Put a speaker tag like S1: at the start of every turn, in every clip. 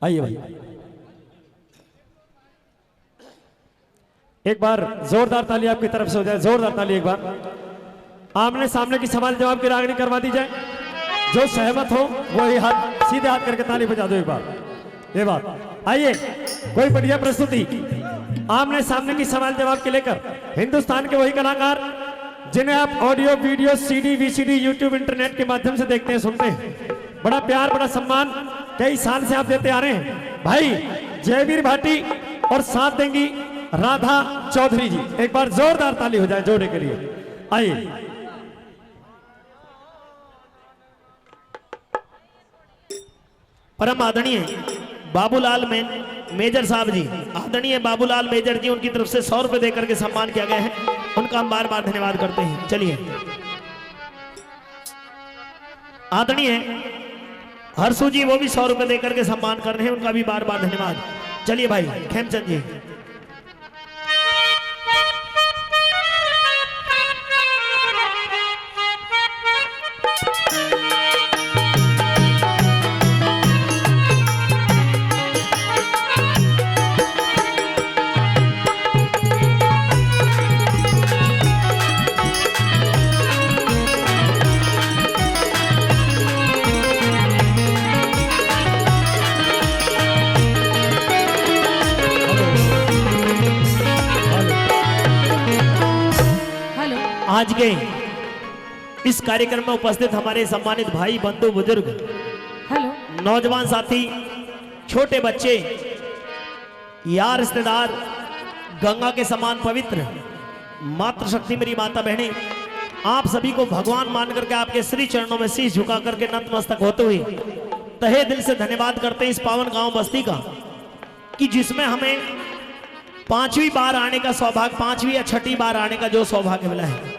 S1: आइए भाई, एक बार जोरदार ताली आपकी तरफ से हो जाए, जोरदार ताली एक बार। आमने सामने की सवाल जवाब की रागनी करवा दी जाए। जो सहमत हो वही हाथ सीधे हाथ करके ताली बजा दो एक बार। ये बात, आइए कोई बढ़िया प्रस्तुति आमने सामने की सवाल जवाब के लेकर हिंदुस्तान के वही कलाकार जिन्हें आप audio video CD VCD YouTube internet के माध्यम से देखते हैं सुनते हैं। बड़ा प्यार बड़ा सम्मान कई साल से आप देते आ रहे हैं भाई। जयवीर भाटी और साथ देंगी राधा चौधरी जी। एक बार जोरदार ताली हो जाए जोड़े के लिए। आइए
S2: परम आदरणीय बाबूलाल मेजर साहब जी, आदरणीय बाबूलाल मेजर जी, उनकी तरफ से 100 रुपए देकर के सम्मान किया गया है। उनका हम बार बार धन्यवाद करते हैं। चलिए आदरणीय हरसू जी, वो भी 100 रुपए देकर के सम्मान कर रहे हैं, उनका भी बार बार धन्यवाद। चलिए भाई खेमचंद जी। आज के इस कार्यक्रम में उपस्थित हमारे सम्मानित भाई बंधु बुजुर्ग,
S3: हेलो,
S2: नौजवान साथी, छोटे बच्चे, यार रिश्तेदार, गंगा के समान पवित्र मातृशक्ति मेरी माता बहनें, आप सभी को भगवान मान करके आपके श्री चरणों में शीश झुका करके नतमस्तक होते हुए तहे दिल से धन्यवाद करते हैं इस पावन गांव बस्ती का, कि जिसमें हमें 5वीं बार आने का सौभाग्य, 5वीं या 6ठी बार आने का जो सौभाग्य मिला है,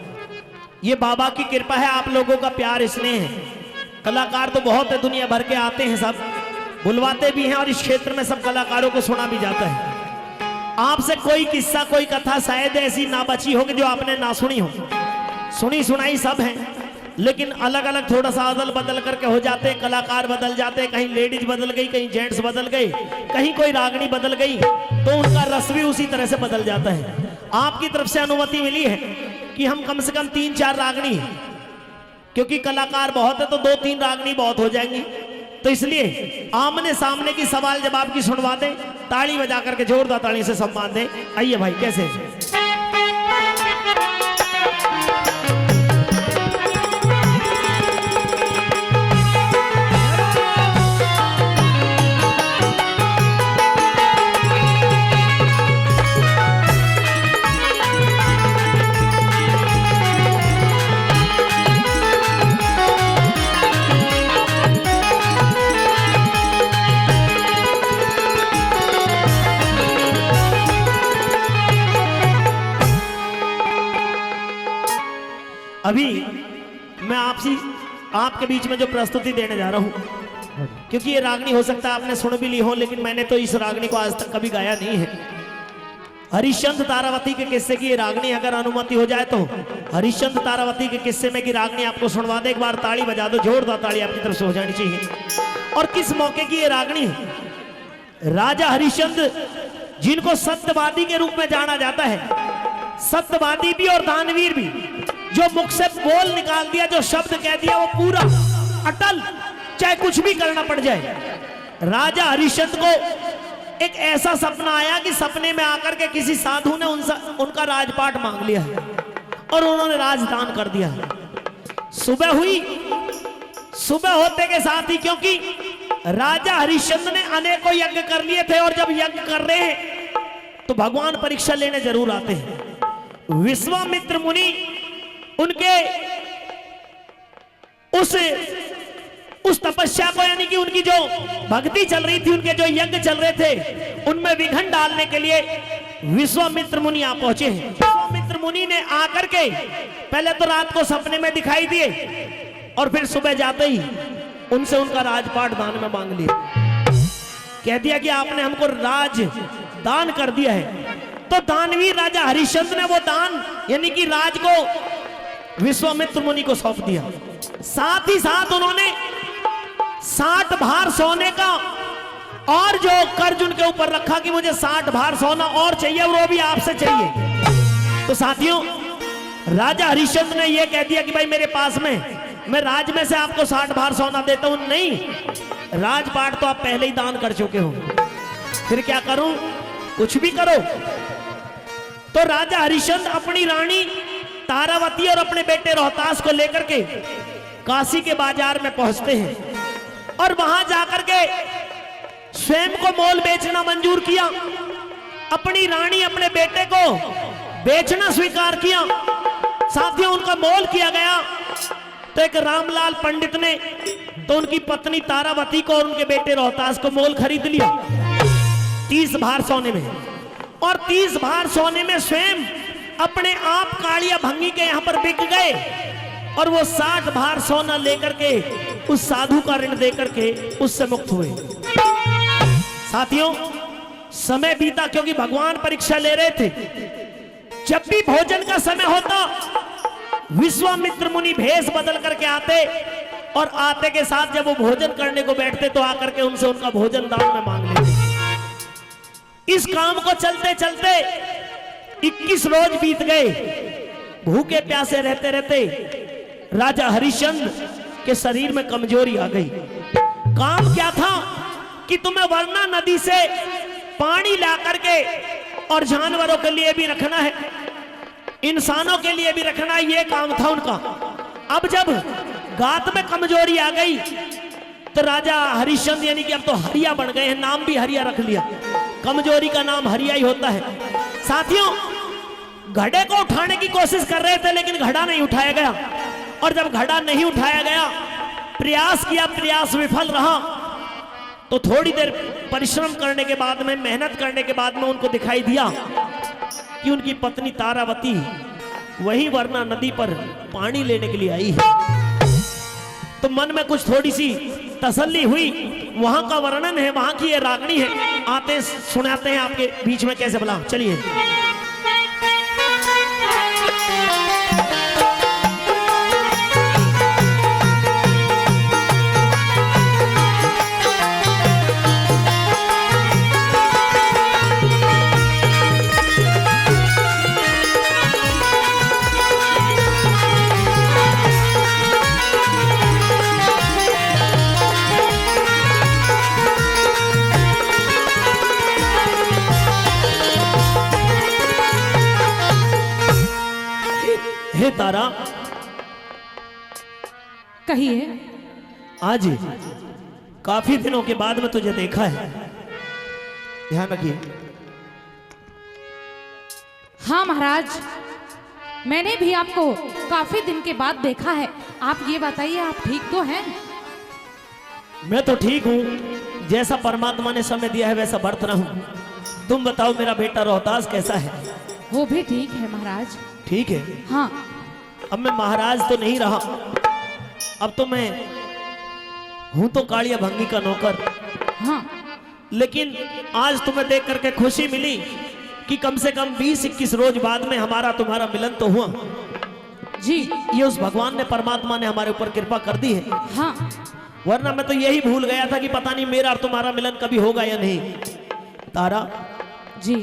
S2: ये बाबा की कृपा है। आप लोगों का प्यार स्नेह है। कलाकार तो बहुत है, दुनिया भर के आते हैं, सब बुलवाते भी हैं और इस क्षेत्र में सब कलाकारों को सुना भी जाता है। आपसे कोई किस्सा कोई कथा शायद ऐसी ना बची हो कि जो आपने ना सुनी हो। सुनी सुनाई सब है, लेकिन अलग अलग थोड़ा सा अदल बदल करके हो जाते हैं। कलाकार बदल जाते हैं, कहीं लेडीज बदल गई, कहीं जेंट्स बदल गए, कहीं कोई रागनी बदल गई, तो उनका रस भी उसी तरह से बदल जाता है। आपकी तरफ से अनुमति मिली है कि हम कम से कम 3-4 रागनी, क्योंकि कलाकार बहुत है तो 2-3 रागनी बहुत हो जाएंगी, तो इसलिए आमने सामने की सवाल जवाब की सुनवा दें, ताली बजा करके जोरदार ताली से सम्मान दें। आइए भाई, कैसे अभी मैं आपके बीच में जो प्रस्तुति देने जा रहा हूं, क्योंकि ये रागनी हो सकता है आपने सुन भी ली हो, लेकिन मैंने तो इस रागनी को आज तक कभी गाया नहीं है। हरिश्चंद्र तारावती के किस्से की ये रागनी, अगर अनुमति हो जाए तो हरिश्चंद्र तारावती के किस्से में की रागनी आपको सुनवा दे। एक बार ताली बजा दो, जोरदार ताली आपकी तरफ से हो जानी चाहिए। और किस मौके की ये रागनी है? राजा हरिश्चंद्र, जिनको सत्यवादी के रूप में जाना जाता है, सत्यवादी भी और दानवीर भी, जो मुख से बोल निकाल दिया, जो शब्द कह दिया वो पूरा अटल, चाहे कुछ भी करना पड़ जाए। राजा हरिश्चंद्र को एक ऐसा सपना आया कि सपने में आकर के किसी साधु ने उनका राजपाट मांग लिया है और उन्होंने राजदान कर दिया है। सुबह हुई, सुबह होते के साथ ही, क्योंकि राजा हरिश्चंद्र ने अनेकों यज्ञ कर लिए थे और जब यज्ञ कर रहे हैं तो भगवान परीक्षा लेने जरूर आते हैं। विश्वामित्र मुनि उनके उस तपस्या को, यानी कि उनकी जो भक्ति चल रही थी, उनके जो यज्ञ चल रहे थे, उनमें विघ्न डालने के लिए विश्वामित्र मुनि आ पहुंचे हैं। विश्वामित्र मुनि ने आकर के पहले तो रात को सपने में दिखाई दिए और फिर सुबह जाते ही उनसे उनका राजपाट दान में मांग लिया। कह दिया कि आपने हमको राज दान कर दिया है। तो दानवीर राजा हरिश्चंद्र ने वो दान, यानी कि राज को विश्वामित्र मुनि को सौंप दिया। साथ ही साथ उन्होंने 60 भार सोने का और जो कर्ज उनके ऊपर रखा कि मुझे 60 भार सोना और चाहिए, वो भी आपसे चाहिए। तो साथियों, राजा हरिश्चंद्र ने यह कह दिया कि भाई मेरे पास में, मैं राज में से आपको 60 भार सोना देता हूं। नहीं, राजपाट तो आप पहले ही दान कर चुके हो, फिर क्या करूं, कुछ भी करो। तो राजा हरिश्चंद्र अपनी रानी तारावती और अपने बेटे रोहतास को लेकर के काशी के बाजार में पहुंचते हैं और वहां जाकर के स्वयं को मोल बेचना मंजूर किया। अपनी रानी अपने बेटे को बेचना स्वीकार किया। साथियों, उनका मोल किया गया। तो एक रामलाल पंडित ने तो उनकी पत्नी तारावती को और उनके बेटे रोहतास को मोल खरीद लिया 30 भार सोने में। और 30 भार सोने में स्वयं अपने आप कालिया भंगी के यहां पर बिक गए और वो 60 भार सोना लेकर के उस साधु का ऋण देकर के उससे मुक्त हुए। साथियों, समय बीता क्योंकि भगवान परीक्षा ले रहे थे। जब भी भोजन का समय होता, विश्वामित्र मुनि भेष बदल करके आते और आते के साथ जब वो भोजन करने को बैठते तो आकर के उनसे उनका भोजन दान में मांग लेते। इस काम को चलते चलते 21 रोज बीत गए। भूखे प्यासे रहते रहते राजा हरिश्चंद्र के शरीर में कमजोरी आ गई। काम क्या था कि तुम्हें वरना नदी से पानी ला करके और जानवरों के लिए भी रखना है, इंसानों के लिए भी रखना है, ये काम था उनका। अब जब गात में कमजोरी आ गई तो राजा हरिश्चंद्र यानी कि अब तो हरिया बन गए हैं, नाम भी हरिया रख लिया। कमजोरी का नाम हरिया ही होता है। साथियों, घड़े को उठाने की कोशिश कर रहे थे लेकिन घड़ा नहीं उठाया गया। और जब घड़ा नहीं उठाया गया, प्रयास किया, प्रयास विफल रहा। तो थोड़ी देर परिश्रम करने के बाद में, मेहनत करने के बाद में उनको दिखाई दिया कि उनकी पत्नी तारावती वही वरना नदी पर पानी लेने के लिए आई है। तो मन में कुछ थोड़ी सी तसल्ली हुई। वहां का वर्णन है, वहां की ये रागनी है, आते सुनाते हैं आपके बीच में कैसे बोला। चलिए। हे तारा,
S3: कहिए।
S2: आज काफी दिनों के बाद में तुझे देखा है, ध्यान रखिए।
S3: हाँ महाराज, मैंने भी आपको काफी दिन के बाद देखा है। आप ये बताइए, आप ठीक तो हैं?
S2: मैं तो ठीक हूँ, जैसा परमात्मा ने समय दिया है वैसा बरत रहा हूँ। तुम बताओ, मेरा बेटा रोहतास कैसा है?
S3: वो भी ठीक है महाराज।
S2: ठीक है।
S3: हाँ।
S2: अब मैं महाराज तो नहीं रहा, अब तो मैं हूं तो कालिया भंगी का नौकर।
S3: हाँ।
S2: लेकिन आज तुम्हें देख करके खुशी मिली कि कम से कम 20-21 रोज बाद में हमारा तुम्हारा मिलन तो हुआ।
S3: जी।
S2: ये उस भगवान ने, परमात्मा ने हमारे ऊपर कृपा कर दी है।
S3: हाँ।
S2: वरना मैं तो यही भूल गया था कि पता नहीं मेरा और तुम्हारा मिलन कभी होगा या नहीं। तारा
S3: जी।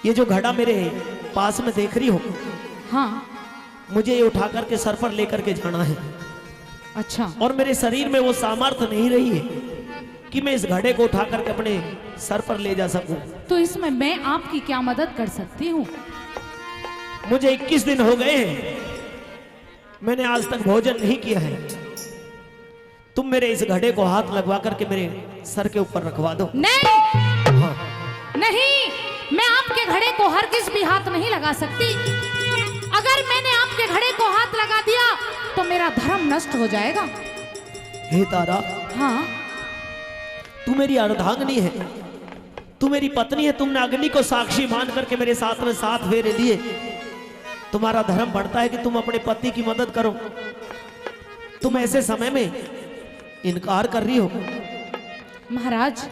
S2: ये जो घड़ा मेरे पास में देख रही हो,
S3: हाँ।
S2: मुझे ये उठा करके सर पर लेकर के जाना है।
S3: अच्छा।
S2: और मेरे शरीर में वो सामर्थ्य नहीं रही है कि मैं इस घड़े को उठा करके अपने सर पर ले जा सकूं।
S3: तो इसमें मैं आपकी क्या मदद कर सकती हूँ?
S2: मुझे 21 दिन हो गए हैं, मैंने आज तक भोजन नहीं किया है। तुम मेरे इस घड़े को हाथ लगवा करके मेरे सर के ऊपर रखवा दो।
S3: नहीं।
S2: हाँ।
S3: नहीं, मैं आपके घड़े को हर किस भी हाथ नहीं लगा सकती। अगर मैंने आपके घड़े को हाथ लगा दिया तो मेरा धर्म नष्ट हो जाएगा।
S2: हे तारा,
S3: हाँ।
S2: तू मेरी अर्धांगिनी है, तू मेरी पत्नी है। तुमने अग्नि को साक्षी मान करके मेरे साथ में 7 फेरे लिए। तुम्हारा धर्म बढ़ता है कि तुम अपने पति की मदद करो। तुम ऐसे समय में इनकार कर रही हो।
S3: महाराज,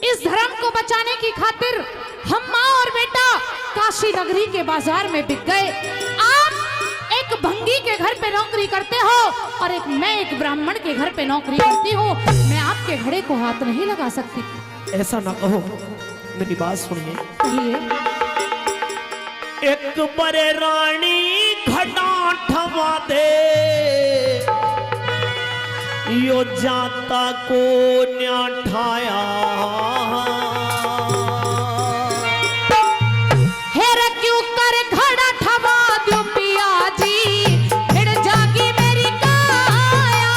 S3: इस धर्म को बचाने की खातिर हम माँ और बेटा काशी नगरी के बाजार में बिक गए। आप एक भंगी के घर पे नौकरी करते हो और मैं एक ब्राह्मण के घर पे नौकरी करती हूँ। मैं आप आपके घड़े को हाथ नहीं लगा सकती।
S2: ऐसा ना कहो, मेरी बात सुनिए।
S3: कहिए।
S2: एक बरे रानी घड़ा ठवा दे, यो जाता को न्या ठाया।
S3: हेर क्यों कर घड़ा ठवा दो पिया जी, फिर जागी मेरी काया।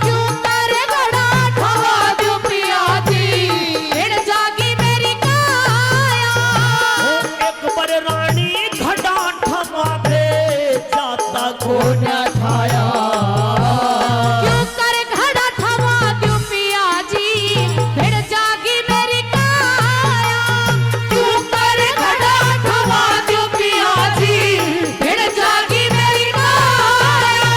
S3: क्यों कर घड़ा ठवा दो पिया जी, फिर जागी मेरी काया।
S2: एक बरे रानी घड़ा ठवा दे, जाता को न्या ठाया।
S3: क्यों कर घड़ा ठवा दो पिया जी, फिर जागी मेरी काया। क्यों कर घड़ा ठवा दो पिया जी, फिर जागी मेरी काया।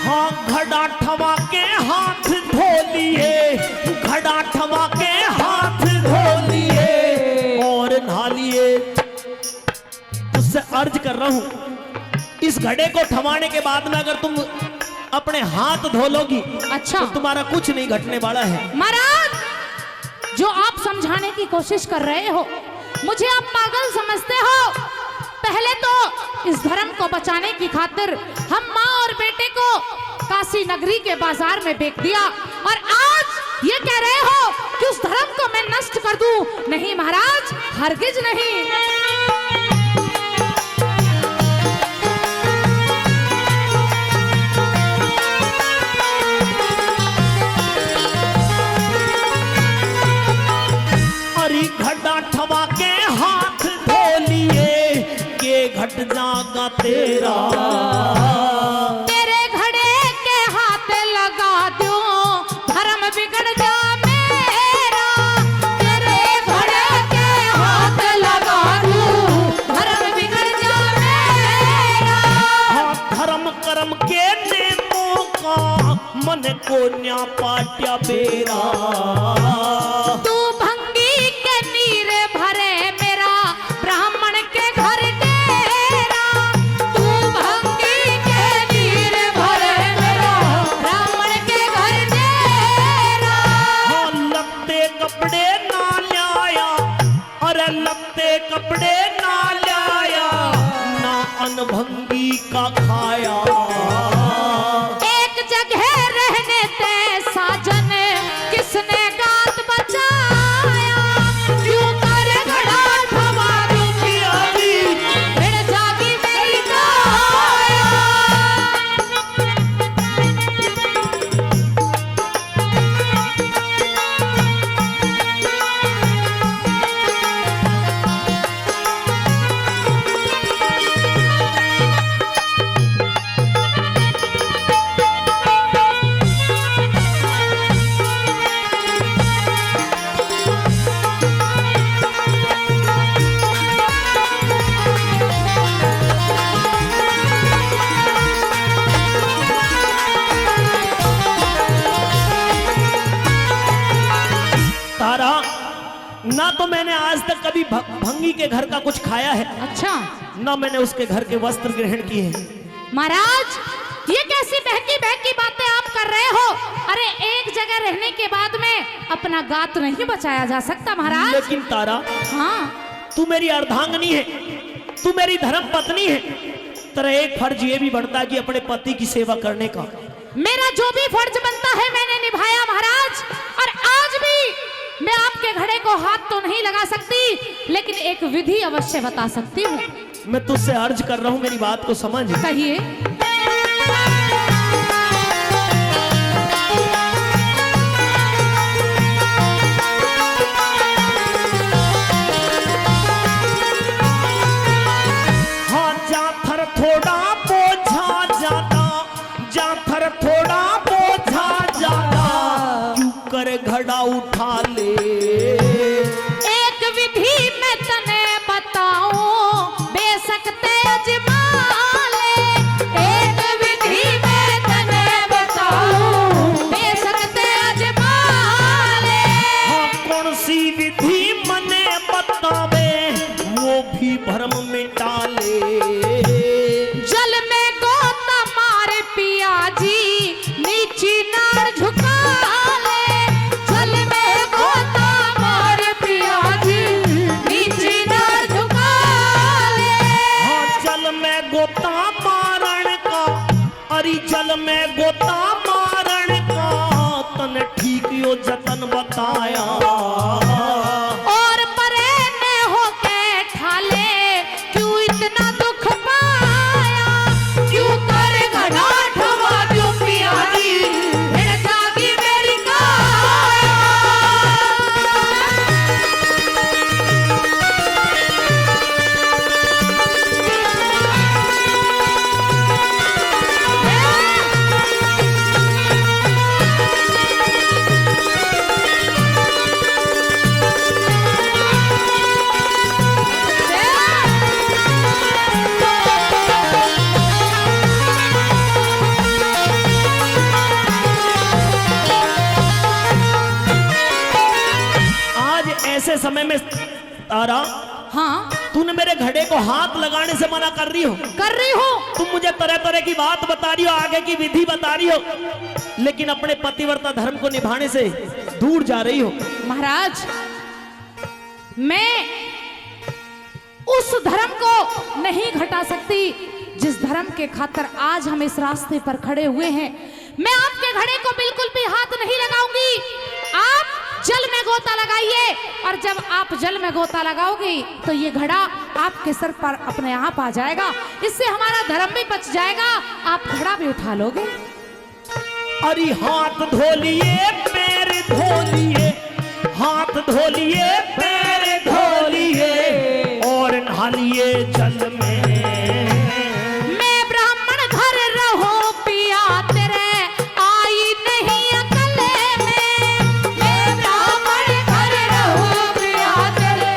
S2: हाँ, घड़ा ठवा के हाथ धो लिए, घड़ा ठवा के हाथ धो लिए और नहा लिए। तुझसे अर्ज कर रहा हूं, इस घड़े को ठवाने के बाद में अगर तुम अपने हाथ धो लोगी
S3: अच्छा
S2: तो तुम्हारा कुछ नहीं घटने वाला है।
S3: महाराज, जो आप समझाने की कोशिश कर रहे हो, मुझे आप पागल समझते हो। पहले तो इस धर्म को बचाने की खातिर हम माँ और बेटे को काशी नगरी के बाजार में बेच दिया, और आज ये कह रहे हो कि उस धर्म को मैं नष्ट कर दूं। नहीं महाराज, हरगिज नहीं।
S2: अरे घड़ा ठवा के हाथ धो लिए, के घट जागा तेरा।
S3: तेरे घड़े के हाथ लगा दूं, धर्म बिगड़ जा मेरा। तेरे घड़े के हाथ लगा दूं, धर्म बिगड़ जा मेरा।
S2: हाँ, धर्म कर्म के नेमों का मन को न्या पाट्या बेरा।
S3: तू भंगी के नीर भरे मेरा, ब्राह्मण के घर डेरा। तू भंगी के नीर भरे मेरा, ब्राह्मण के घर डेरा।
S2: हाँ, लगते कपड़े ना लाया, अरे लगते कपड़े ना लाया, ना अनभंगी का खाया।
S3: एक जगह रहने ते साजन, किसने गात बचाया। क्यों कर घड़ा ठवा दूं पिया जी, फिर जागी मेरी काया।
S2: तारा, ना तो मैंने आज तक कभी भंगी के घर का कुछ खाया है,
S3: अच्छा
S2: ना मैंने उसके घर के वस्त्र ग्रहण किए हैं।
S3: महाराज, ये कैसी बहकी बहकी बातें आप कर रहे हो? अरे एक जगह रहने के बाद में अपना गात नहीं बचाया जा सकता महाराज।
S2: लेकिन तारा,
S3: हाँ,
S2: तू मेरी अर्धांगनी है, तू मेरी धर्म पत्नी है, तेरा एक फर्ज ये भी बनता है कि अपने पति की सेवा करने का।
S3: मेरा जो भी फर्ज बनता है मैंने निभाया महाराज, और आज भी मैं आपके घड़े को हाथ तो नहीं लगा सकती, लेकिन एक विधि अवश्य बता सकती हूँ।
S2: मैं तुझसे अर्ज कर रहा हूँ, मेरी बात को समझ।
S3: कहिए।
S2: हाँ, जाफर थोड़ा बोझा ज्यादा, जाफर थोड़ा बोझा ज्यादा, क्यों कर घड़ा उठा ले।
S3: एक विधि मैं तने बताऊं, बेशक ते अजमा ले। एक विधि मैं तने
S2: में गोता मारण का, अरे जल में गोता मारण का, तन ठीक यो जतन बताया।
S3: और परे में होके ठाले क्यों इतना दुख पाया, क्यों कर घनाठवा क्यों पियारी फिर जागी मेरी काया।
S2: ऐसे समय में तारा,
S3: हाँ
S2: तूने मेरे घड़े को हाथ लगाने से मना कर रही हो।
S3: कर रही हूँ।
S2: तुम मुझे तरह तरह की बात बता रही हो, आगे की विधि बता रही हो, लेकिन अपने पतिव्रता धर्म को निभाने से दूर जा रही हो।
S3: महाराज, मैं उस धर्म को नहीं घटा सकती जिस धर्म के खातिर आज हम इस रास्ते पर खड़े हुए हैं। मैं आपके घड़े को बिल्कुल भी हाथ नहीं लगाऊंगी। आप जल में गोता लगाइए, और जब आप जल में गोता लगाओगी तो ये घड़ा आपके सर पर अपने आप आ जाएगा। इससे हमारा धर्म भी बच जाएगा, आप घड़ा भी उठा लोगे।
S2: अरे हाथ धो लिए पैर धो लिए, हाथ धो लिए पैर धो लिए, और नहा लिए जल में।
S3: मैं ब्राह्मण घर रहूं पिया तेरे आई नहीं अकल में, मैं ब्राह्मण घर रहूं पिया तेरे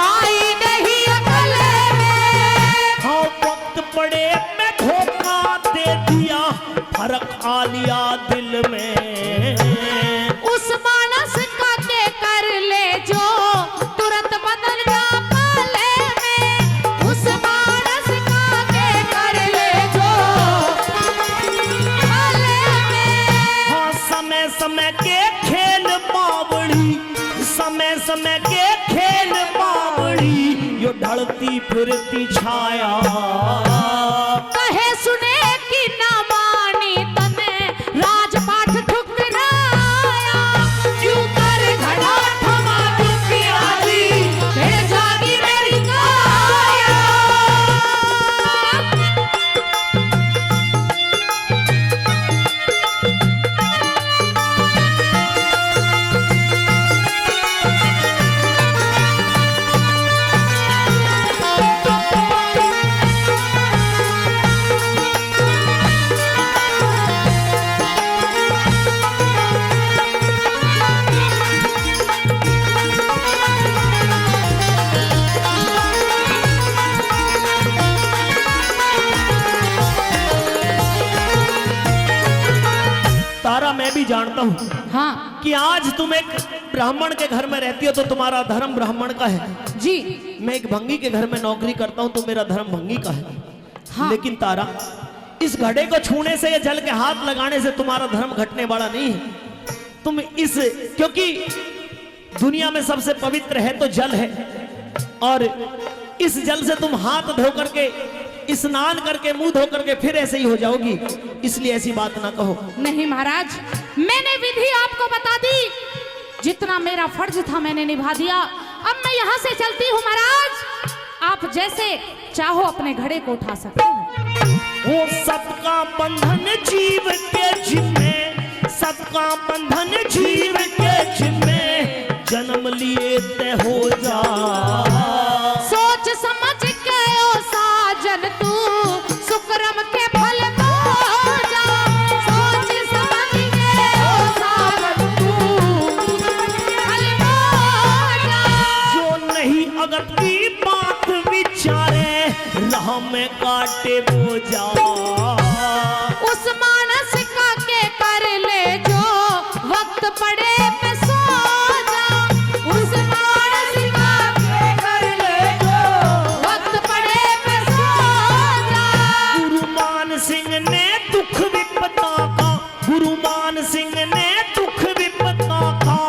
S3: आई नहीं अकल में।
S2: हाँ वक्त पड़े मैं धोखा दे दिया, फर्क आ लिया दिल में।
S3: उस मानस का के कर ले जो तुरंत बदल जा पाले में, उस मानस का के कर ले जो पाले में।
S2: हाँ समय समय के खेल बावड़ी, समय समय के खेल बावड़ी, यो ढलती फिरती छाया।
S3: कहे सुने कि ना मानी तने राजपाट ठुकराया, क्यों कर घड़ा थमा क्यों पियाली फिर जागी मेरी काया।
S2: तारा मैं भी जानता हूँ
S3: हाँ
S2: कि आज तुम एक ब्राह्मण के घर में रहती हो तो तुम्हारा धर्म ब्राह्मण का है।
S3: जी,
S2: मैं एक भंगी के घर में नौकरी करता हूँ तो मेरा धर्म भंगी का है।
S3: हाँ।
S2: लेकिन तारा, इस घड़े को छूने से या जल के हाथ लगाने से तुम्हारा धर्म घटने वाला नहीं है। तुम इस, क्योंकि दुनिया में सबसे पवित्र है तो जल है, और इस जल से तुम हाथ धो करके, स्नान करके, मुंह धो करके फिर ऐसे ही हो जाओगी, इसलिए ऐसी बात ना कहो।
S3: नहीं महाराज, मैंने विधि आपको बता दी, जितना मेरा फर्ज था मैंने निभा दिया। अब मैं यहाँ से चलती हूँ महाराज, आप जैसे चाहो अपने घड़े को उठा सकते हो।
S2: वो सबका बंधन जीव के जिम्मे, सबका बंधन जीव के जिम्मे, जन्म लिए तय हो जा।
S3: सोच समझ के ओ साजन तू सुकरम के फल पा जा, सोच समझ के ओ साजन तू फल पा जा।
S2: जो नहीं अगर की बात विचारे, राह में काटे वो जा।
S3: उस मानस का के कर ले जो वक्त पड़े पे सो जा, उस मानस का के कर ले जो वक्त पड़े पे सो जा।
S2: गुरु मान सिंह ने दुख विपदा का, गुरु मान सिंह ने दुख विपदा का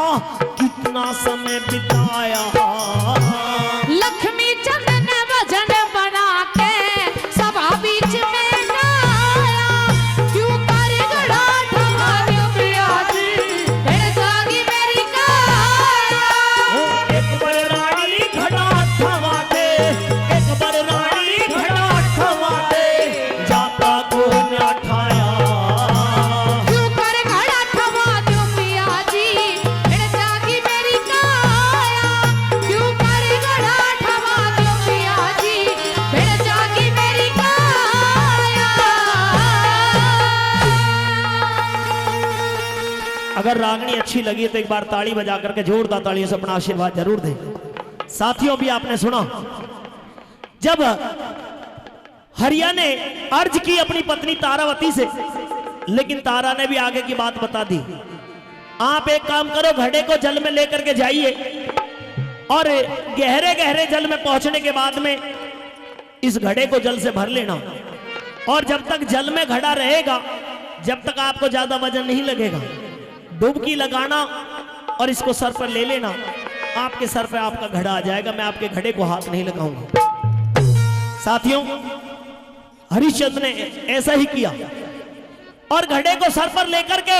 S2: कितना समय बिताया।
S3: लक्ष्मी चंद ने वजन बना के सभा
S2: अगर रागनी अच्छी लगी तो एक बार ताली बजा करके जोरदार तालियों से अपना आशीर्वाद जरूर दें। साथियों, भी आपने सुना जब हरिया ने अर्ज की अपनी पत्नी तारावती से, लेकिन तारा ने भी आगे की बात बता दी। आप एक काम करो, घड़े को जल में लेकर के जाइए और गहरे गहरे जल में पहुंचने के बाद में इस घड़े को जल से भर लेना, और जब तक जल में घड़ा रहेगा जब तक आपको ज्यादा वजन नहीं लगेगा, डुबकी लगाना और इसको सर पर ले लेना। आपके सर पे आपका घड़ा आ जाएगा, मैं आपके घड़े को हाथ नहीं लगाऊंगा। साथियों, हरिश्चंद्र ने ऐसा ही किया और घड़े को सर पर लेकर के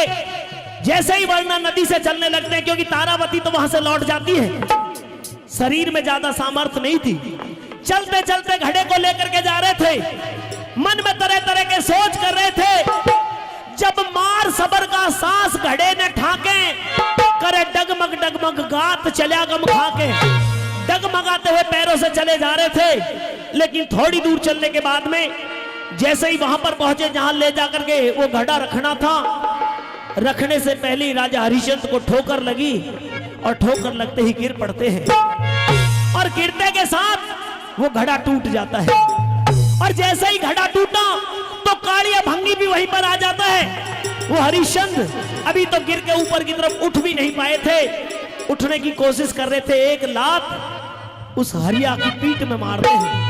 S2: जैसे ही वर्णा नदी से चलने लगते हैं, क्योंकि तारावती तो वहां से लौट जाती है, शरीर में ज्यादा सामर्थ्य नहीं थी। चलते चलते घड़े को लेकर के जा रहे थे, मन में तरह तरह के सोच कर रहे थे। जब मार सबर का सांस घड़े ने ठाके, करे डगमग डगमग गात चल्या गम खाके। डगमगाते हुए पैरों से चले जा रहे थे, लेकिन थोड़ी दूर चलने के बाद में जैसे ही वहां पर पहुंचे जहां ले जाकर के वो घड़ा रखना था, रखने से पहले ही राजा हरिश्चंद्र को ठोकर लगी और ठोकर लगते ही गिर पड़ते हैं, और गिरते के साथ वो घड़ा टूट जाता है। और जैसे ही घड़ा टूटा तो कालिया भंगी भी वहीं पर आ जाता है। वो हरिश्चंद्र अभी तो गिर के ऊपर की तरफ उठ भी नहीं पाए थे, उठने की कोशिश कर रहे थे, एक लात उस हरिया की पीठ में मारते हैं।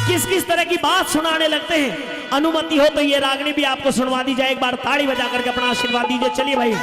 S2: किस किस तरह की बात सुनाने लगते हैं। अनुमति हो तो ये रागनी भी आपको सुनवा दी जाए, एक बार ताड़ी बजा करके अपना आशीर्वाद दीजिए। चलिए भाई।